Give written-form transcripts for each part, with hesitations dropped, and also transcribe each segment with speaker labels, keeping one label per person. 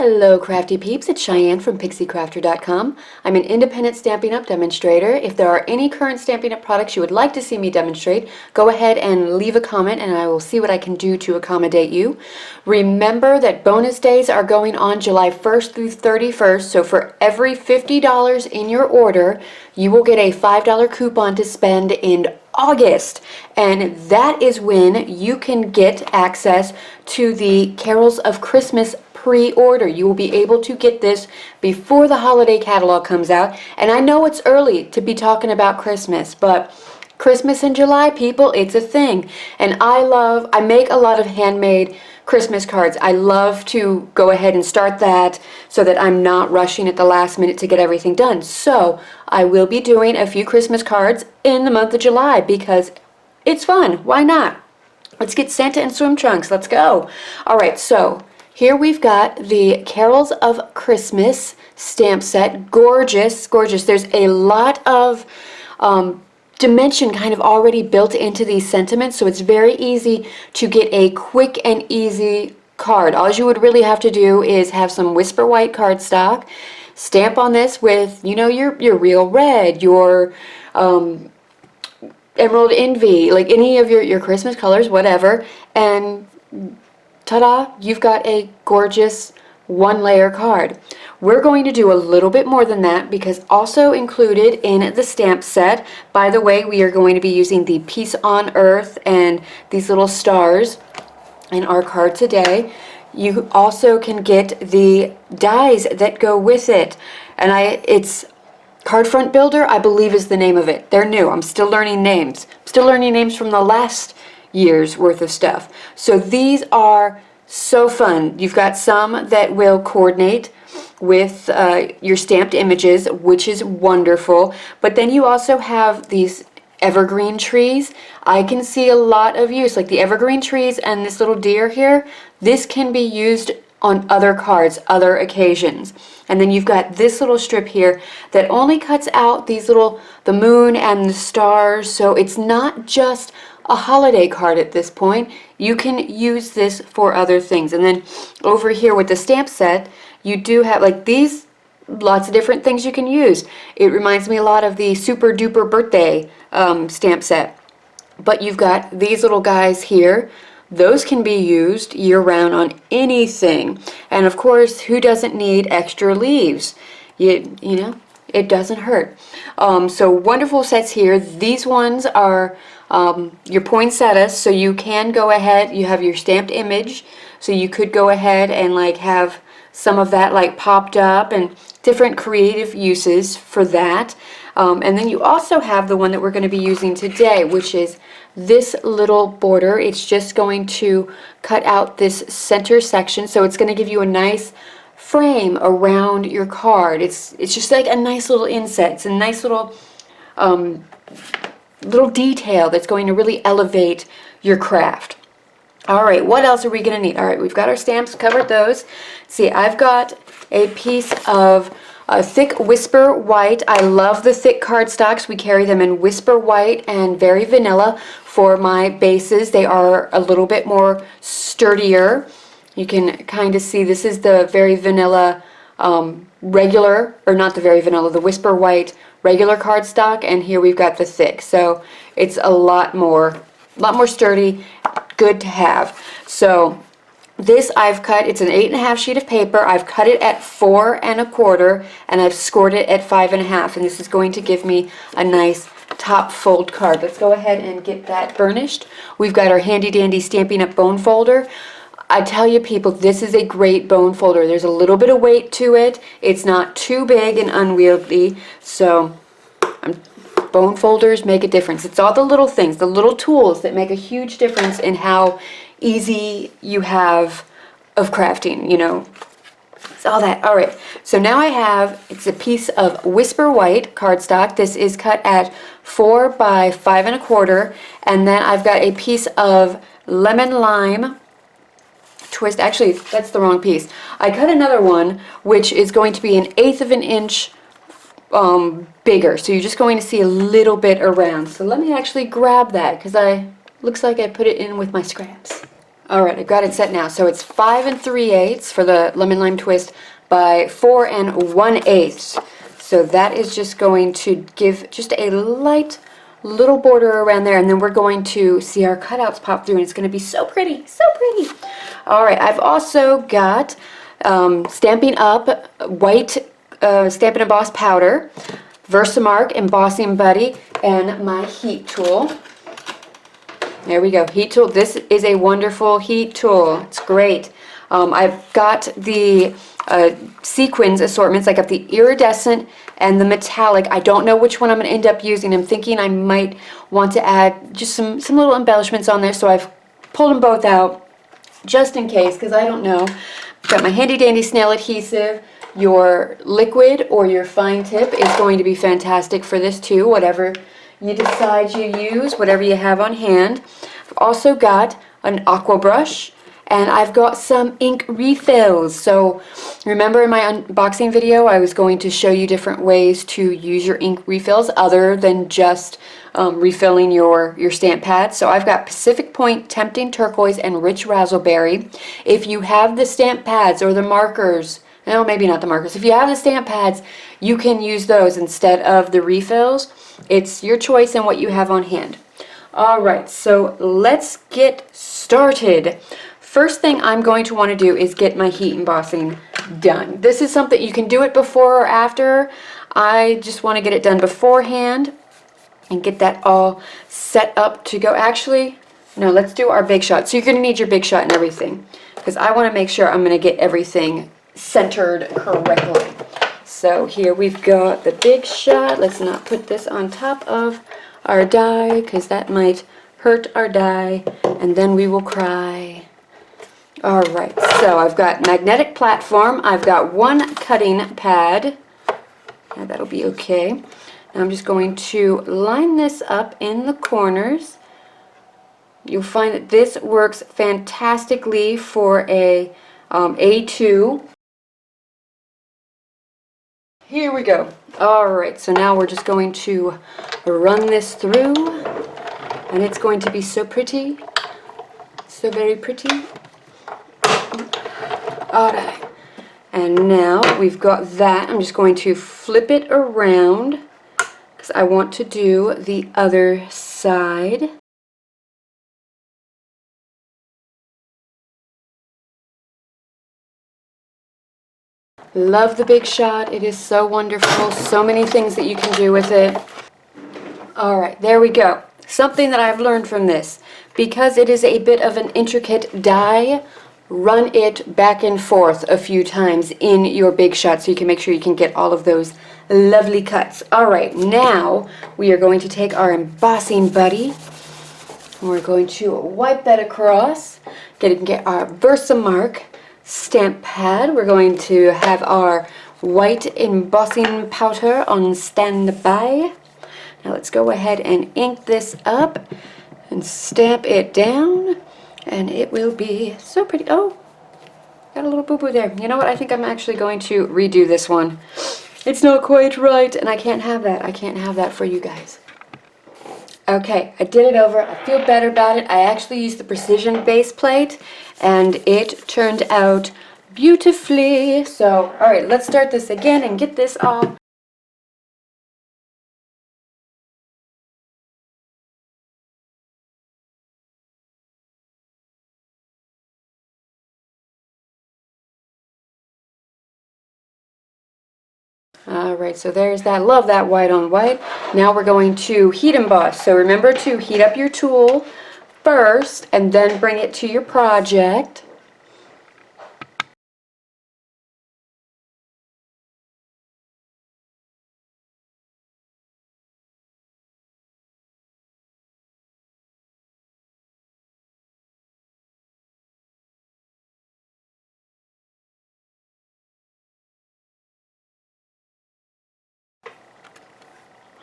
Speaker 1: Hello crafty peeps, it's Cheyenne from PixieCrafter.com. I'm an independent Stampin' Up! Demonstrator. If there are any current Stampin' Up! Products you would like to see me demonstrate, go ahead and leave a comment and I will see what I can do to accommodate you. Remember that bonus days are going on July 1st through 31st, so for every $50 in your order, you will get a $5 coupon to spend in August, and that is when you can get access to the Carols of Christmas pre-order. You will be able to get this before the holiday catalog comes out, and I know it's early to be talking about Christmas, but Christmas in July, people, it's a thing. And I make a lot of handmade Christmas cards. I love to go ahead and start that so that I'm not rushing at the last minute to get everything done. So I will be doing a few Christmas cards in the month of July because it's fun. Why not? Let's get Santa in swim trunks. Let's go. All right, so here we've got the Carols of Christmas stamp set. Gorgeous, gorgeous. There's a lot of dimension kind of already built into these sentiments, so it's very easy to get a quick and easy card. All you would really have to do is have some Whisper White cardstock, stamp on this with, you know, your real red, your Emerald Envy, like any of your Christmas colors, whatever, and ta-da, you've got a gorgeous one-layer card. We're going to do a little bit more than that because also included in the stamp set, by the way, we are going to be using the Peace on Earth and these little stars in our card today. You also can get the dies that go with it, and it's Card Front Builder, I believe, is the name of it. They're new. I'm still learning names. I'm still learning names from the last year's worth of stuff. So these are so fun. You've got some that will coordinate with your stamped images, which is wonderful. But then you also have these evergreen trees. I can see a lot of use, like the evergreen trees and this little deer here. This can be used on other cards, other occasions. And then you've got this little strip here that only cuts out these little, the moon and the stars, so it's not just a holiday card at this point. You can use this for other things. And then over here with the stamp set, you do have like these, lots of different things you can use. It reminds me a lot of the Super Duper Birthday stamp set. But you've got these little guys here. Those can be used year-round on anything. And of course, who doesn't need extra leaves? You know, it doesn't hurt. So wonderful sets here. These ones are your poinsettias, so you can go ahead, you have your stamped image, so you could go ahead and like have some of that like popped up and different creative uses for that. And then you also have the one that we're going to be using today, which is this little border. It's just going to cut out this center section, so it's going to give you a nice frame around your card. It's just like a nice little inset. It's a nice little little detail that's going to really elevate your craft. All right, what else are we going to need? All right, we've got our stamps, covered those. See, I've got a piece of thick Whisper White. I love the thick cardstocks. We carry them in Whisper White and Very Vanilla for my bases. They are a little bit more sturdier. You can kind of see this is the Very Vanilla regular, or not the Very Vanilla, the Whisper White regular cardstock, and here we've got the thick. So it's a lot more sturdy, good to have. So this I've cut, it's an 8.5 sheet of paper. I've cut it at 4 1/4 and I've scored it at 5 1/2, and this is going to give me a nice top fold card. Let's go ahead and get that burnished. We've got our handy dandy Stampin' Up! Bone folder. I tell you people, this is a great bone folder. There's a little bit of weight to it. It's not too big and unwieldy, so bone folders make a difference. It's all the little things, the little tools that make a huge difference in how easy you have of crafting, you know. It's all that. All right, so now I have, it's a piece of Whisper White cardstock. This is cut at 4 by 5 1/4, and then I've got a piece of Lemon Lime twist. Actually, that's the wrong piece. I cut another one which is going to be 1/8 of an inch bigger, so you're just going to see a little bit around. So let me actually grab that because looks like I put it in with my scraps. Alright, I've got it set now. So it's 5 3/8 for the lemon lime twist by 4 1/8. So that is just going to give just a light little border around there, and then we're going to see our cutouts pop through, and it's going to be so pretty, so pretty. Alright, I've also got Stampin' Up! White Stampin' Emboss powder, Versamark Embossing Buddy, and my heat tool. There we go, heat tool. This is a wonderful heat tool. It's great. I've got the sequins assortments. I got the iridescent and the metallic. I don't know which one I'm going to end up using. I'm thinking I might want to add just some little embellishments on there, so I've pulled them both out just in case, because I don't know. I've got my handy dandy snail adhesive. Your liquid or your fine tip is going to be fantastic for this too, whatever you decide you use, whatever you have on hand. I've also got an aqua brush, and I've got some ink refills. So remember in my unboxing video I was going to show you different ways to use your ink refills other than just refilling your stamp pads. So I've got Pacific Point, Tempting Turquoise, and Rich Razzleberry. If you have the stamp pads or the markers, no, maybe not the markers. If you have the stamp pads, you can use those instead of the refills. It's your choice and what you have on hand. Alright, so let's get started. First thing I'm going to want to do is get my heat embossing done. This is something you can do it before or after. I just want to get it done beforehand and get that all set up to go. Actually, no, let's do our big shot. So you're going to need your big shot and everything, because I want to make sure I'm going to get everything centered correctly. So here we've got the big shot. Let's not put this on top of our die, because that might hurt our die and then we will cry. Alright, so I've got magnetic platform. I've got one cutting pad. Yeah, that'll be okay. Now I'm just going to line this up in the corners. You'll find that this works fantastically for a A2. Here we go. Alright, so now we're just going to run this through, and it's going to be so pretty. So very pretty. Alright. And now we've got that. I'm just going to flip it around because I want to do the other side. Love the big shot. It is so wonderful. So many things that you can do with it. Alright, there we go. Something that I've learned from this. Because it is a bit of an intricate die, run it back and forth a few times in your big shot so you can make sure you can get all of those lovely cuts. Alright, now we are going to take our embossing buddy. We're going to wipe that across. Get our Versamark stamp pad. We're going to have our white embossing powder on standby. Now let's go ahead and ink this up and stamp it down, and it will be so pretty. Oh, got a little boo-boo there. You know what? I think I'm actually going to redo this one. It's not quite right, and I can't have that. I can't have that for you guys. Okay, I did it over. I feel better about it. I actually used the precision base plate, and it turned out beautifully. So, alright, let's start this again and get this all. Alright, so there's that. Love that white on white. Now we're going to heat emboss. So remember to heat up your tool first and then bring it to your project.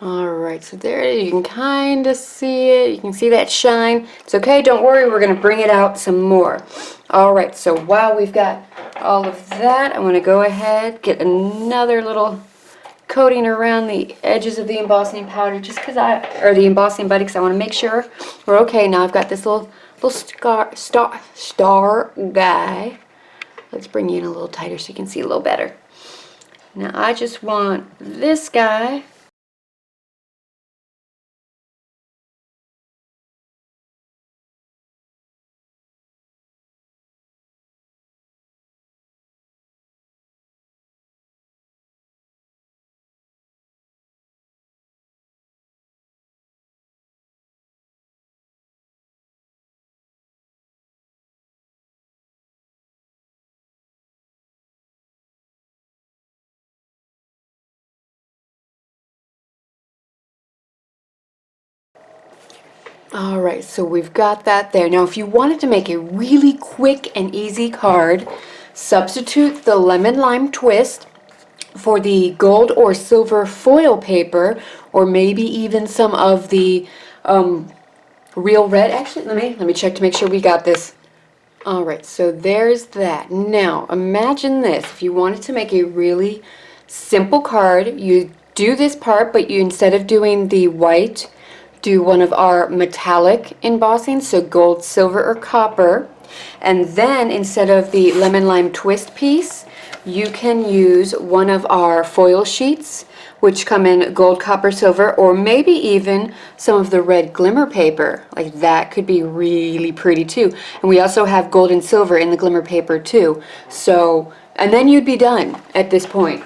Speaker 1: Alright, so there you can kind of see it. You can see that shine. It's okay, don't worry, we're going to bring it out some more. Alright, so while we've got all of that, I'm going to go ahead, get another little coating around the edges of the embossing powder, just because the embossing buddy, because I want to make sure we're okay. Now I've got this little little star guy. Let's bring you in a little tighter so you can see a little better. Now I just want this guy. Alright, so we've got that there. Now if you wanted to make a really quick and easy card, substitute the lemon lime twist for the gold or silver foil paper, or maybe even some of the real red. Actually, let me check to make sure we got this. Alright, so there's that. Now imagine this. If you wanted to make a really simple card, you do this part, but you, instead of doing the white, do one of our metallic embossing, so gold, silver, or copper. And then instead of the lemon lime twist piece, you can use one of our foil sheets, which come in gold, copper, silver, or maybe even some of the red glimmer paper. Like that could be really pretty too. And we also have gold and silver in the glimmer paper too. So, and then you'd be done at this point.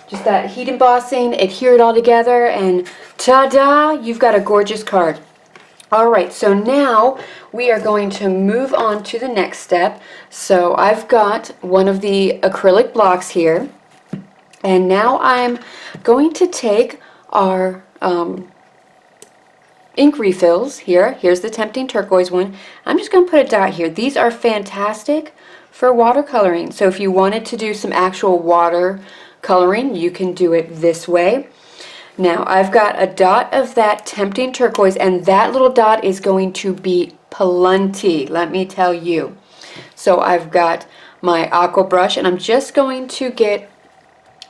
Speaker 1: Just that heat embossing, adhere it all together, and ta-da, you've got a gorgeous card. Alright, so now we are going to move on to the next step. So I've got one of the acrylic blocks here, and now I'm going to take our ink refills here. Here's the Tempting Turquoise one. I'm just going to put a dot here. These are fantastic for watercoloring. So if you wanted to do some actual water coloring, you can do it this way. Now I've got a dot of that Tempting Turquoise, and that little dot is going to be plenty, let me tell you. So I've got my aqua brush, and I'm just going to get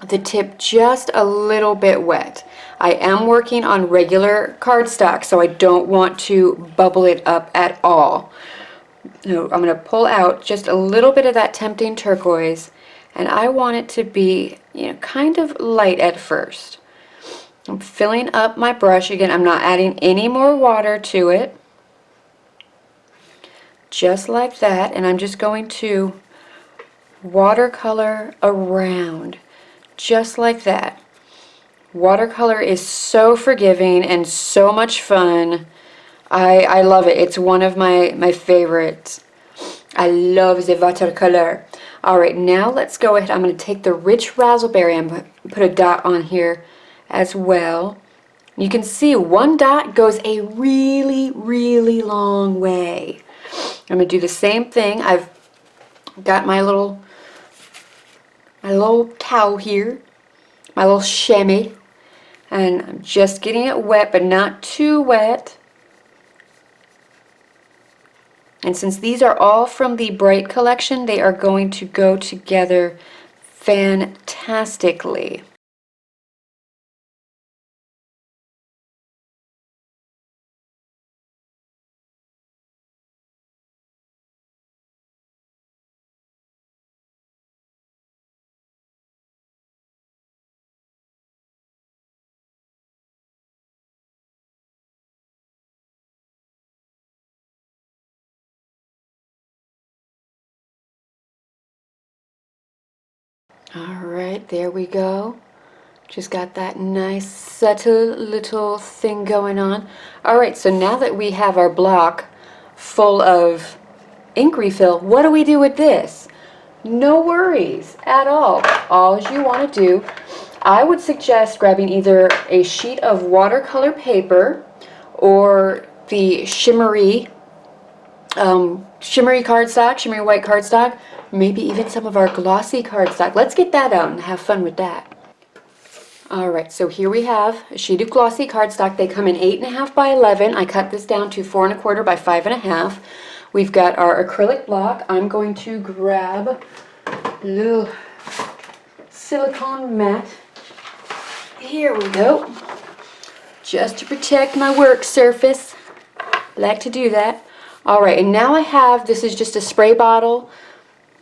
Speaker 1: the tip just a little bit wet. I am working on regular cardstock, so I don't want to bubble it up at all. So I'm going to pull out just a little bit of that Tempting Turquoise, and I want it to be, you know, kind of light at first. I'm filling up my brush again. I'm not adding any more water to it. Just like that, and I'm just going to watercolor around. Just like that. Watercolor is so forgiving and so much fun. I love it. It's one of my favorites. I love the watercolor. Alright, now let's go ahead. I'm going to take the rich raspberry and put a dot on here as well. You can see one dot goes a really, really long way. I'm going to do the same thing. I've got my little towel here, my little chamois, and I'm just getting it wet, but not too wet. And since these are all from the Bright collection, they are going to go together fantastically. Alright, there we go. Just got that nice subtle little thing going on. Alright, so now that we have our block full of ink refill, what do we do with this? No worries at all. All you want to do, I would suggest grabbing either a sheet of watercolor paper or the shimmery cardstock, shimmery white cardstock, maybe even some of our glossy cardstock. Let's get that out and have fun with that. Alright, so here we have a sheet of glossy cardstock. They come in 8.5 by 11. I cut this down to 4.25 by 5.5. We've got our acrylic block. I'm going to grab a little silicone mat. Here we go. Just to protect my work surface. Like to do that. Alright, and now I have, this is just a spray bottle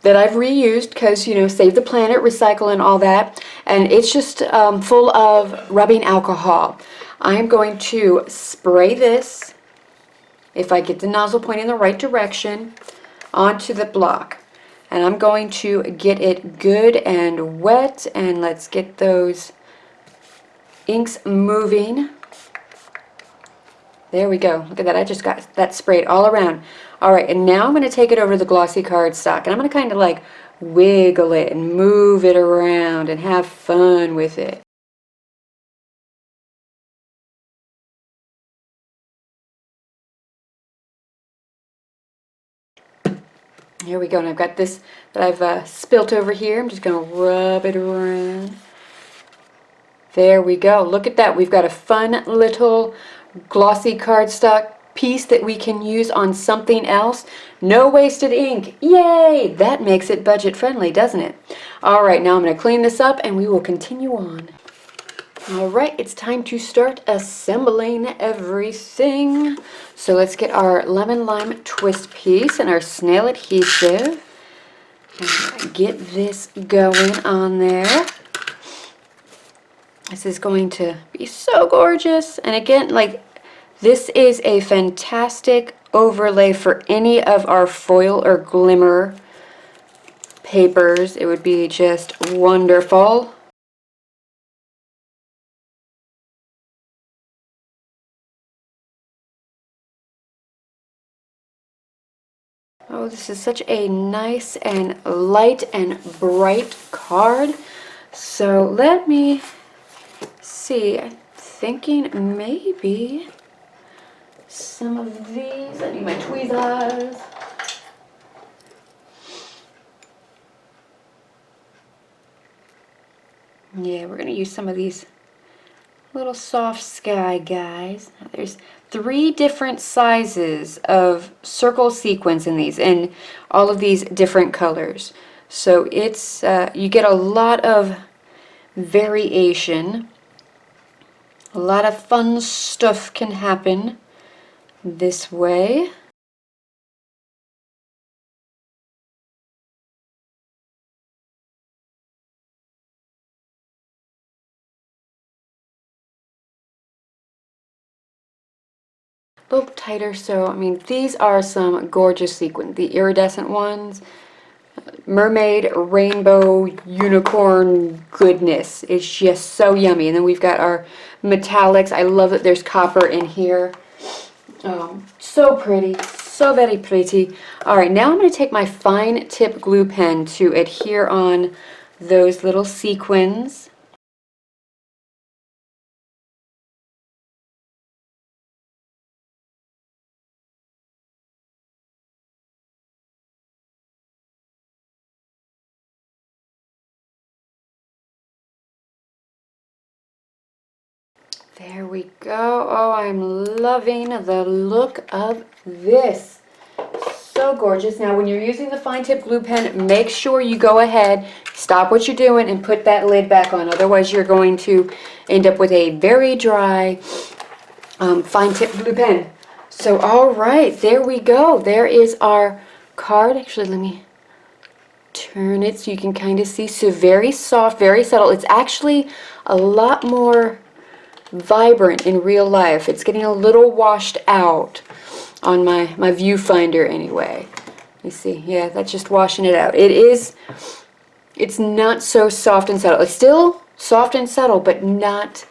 Speaker 1: that I've reused because, you know, save the planet, recycle and all that. And it's just full of rubbing alcohol. I am going to spray this, if I get the nozzle pointing in the right direction, onto the block. And I'm going to get it good and wet, and let's get those inks moving. There we go. Look at that. I just got that sprayed all around. Alright, and now I'm going to take it over to the glossy cardstock, and I'm going to kind of like wiggle it and move it around and have fun with it. Here we go, and I've got this that I've spilt over here. I'm just going to rub it around. There we go. Look at that. We've got a fun little glossy cardstock piece that we can use on something else. No wasted ink. Yay! That makes it budget friendly, doesn't it? Alright, now I'm going to clean this up and we will continue on. Alright, it's time to start assembling everything. So let's get our lemon lime twist piece and our snail adhesive. And get this going on there. This is going to be so gorgeous. And again, like, this is a fantastic overlay for any of our foil or glimmer papers. It would be just wonderful. Oh, this is such a nice and light and bright card. So let me see. I'm thinking maybe some of these. I need my tweezers. Yeah, we're going to use some of these little soft sky guys. Now, there's 3 different sizes of circle sequins in these, and all of these different colors. So it's you get a lot of variation. A lot of fun stuff can happen this way. A little tighter, so I mean, these are some gorgeous sequins. The iridescent ones, mermaid, rainbow, unicorn goodness. It's just so yummy. And then we've got our metallics. I love that there's copper in here. So pretty, so very pretty. Alright, now I'm going to take my fine tip glue pen to adhere on those little sequins. There we go. Oh, I'm loving the look of this. So gorgeous. Now, when you're using the fine tip glue pen, make sure you go ahead, stop what you're doing, and put that lid back on. Otherwise, you're going to end up with a very dry fine tip glue pen. So, all right, there we go. There is our card. Actually, let me turn it so you can kind of see. So, very soft, very subtle. It's actually a lot more vibrant in real life. It's getting a little washed out on my viewfinder anyway. You see, yeah, that's just washing it out. It's not so soft and subtle. It's still soft and subtle, but not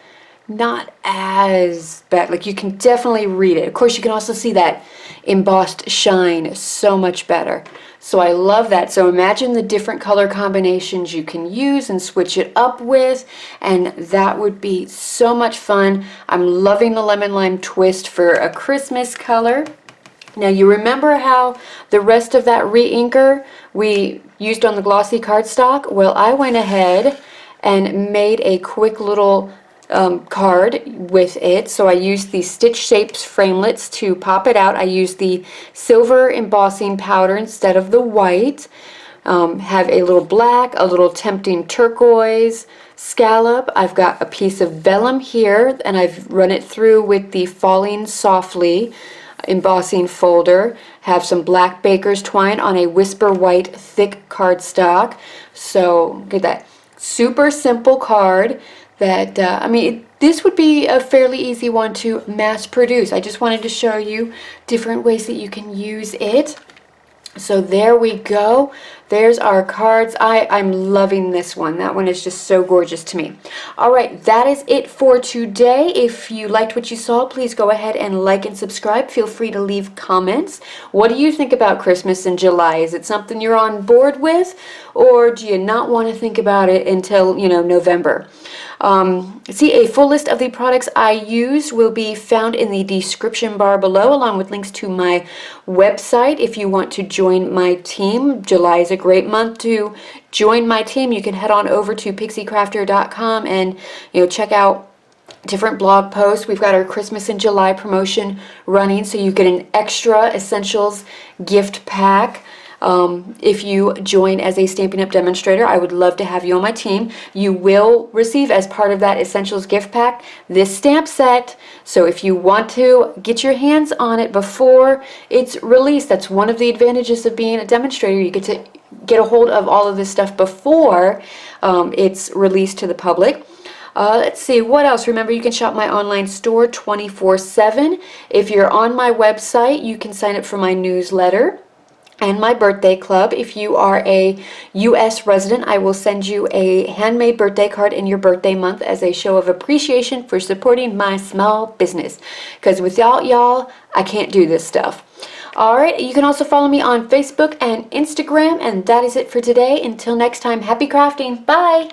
Speaker 1: as bad. Like, you can definitely read it. Of course, you can also see that embossed shine so much better. So I love that. So imagine the different color combinations you can use and switch it up with, and that would be so much fun. I'm loving the lemon lime twist for a Christmas color. Now, you remember how the rest of that re-inker we used on the glossy cardstock? Well, I went ahead and made a quick little card with it. So I used the Stitch Shapes framelits to pop it out. I used the silver embossing powder instead of the white. Have a little black, a little tempting turquoise scallop. I've got a piece of vellum here, and I've run it through with the Falling Softly embossing folder. Have some black baker's twine on a whisper white thick cardstock. So look at that. Super simple card that, I mean, this would be a fairly easy one to mass produce. I just wanted to show you different ways that you can use it. So there we go. There's our cards. I'm loving this one. That one is just so gorgeous to me. All right, that is it for today. If you liked what you saw, please go ahead and like and subscribe. Feel free to leave comments. What do you think about Christmas in July? Is it something you're on board with, or do you not want to think about it until, you know, November? See, a full list of the products I use will be found in the description bar below, along with links to my website. If you want to join my team, July is a great month to join my team. You can head on over to pixiecrafter.com and, you know, check out different blog posts. We've got our Christmas in July promotion running, so you get an extra essentials gift pack. If you join as a Stampin' Up! Demonstrator, I would love to have you on my team. You will receive, as part of that Essentials gift pack, this stamp set. So if you want to get your hands on it before it's released, that's one of the advantages of being a demonstrator. You get to get a hold of all of this stuff before it's released to the public. Let's see, what else? Remember, you can shop my online store 24/7. If you're on my website, you can sign up for my newsletter and my birthday club. If you are a U.S. resident, I will send you a handmade birthday card in your birthday month as a show of appreciation for supporting my small business. Because without y'all, I can't do this stuff. Alright, you can also follow me on Facebook and Instagram, and that is it for today. Until next time, happy crafting. Bye!